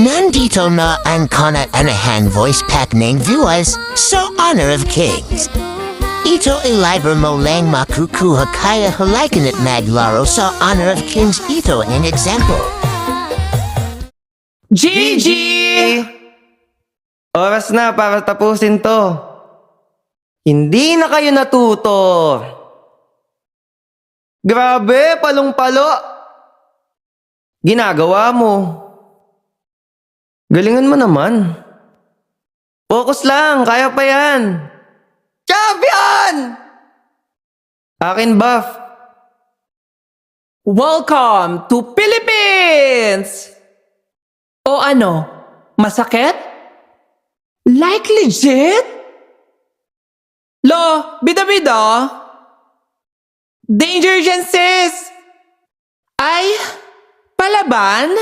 Nandito na ang Conant-Anahan voice pack ng viewers sa Honor of Kings. Ito ay libre mo lang makukuha kaya halakan at maglaro sa Honor of Kings. Ito ang example. Gigi! Oras na para tapusin to. Hindi na kayo natuto. Grabe, palong-palo. Ginagawa mo. Galingan mo naman. Focus lang, kaya pa yan. Champion! Akin buff. Welcome to Philippines! O ano, masakit? Like legit? Lo, bida-bida? Danger dyan, sis! Ay, palaban?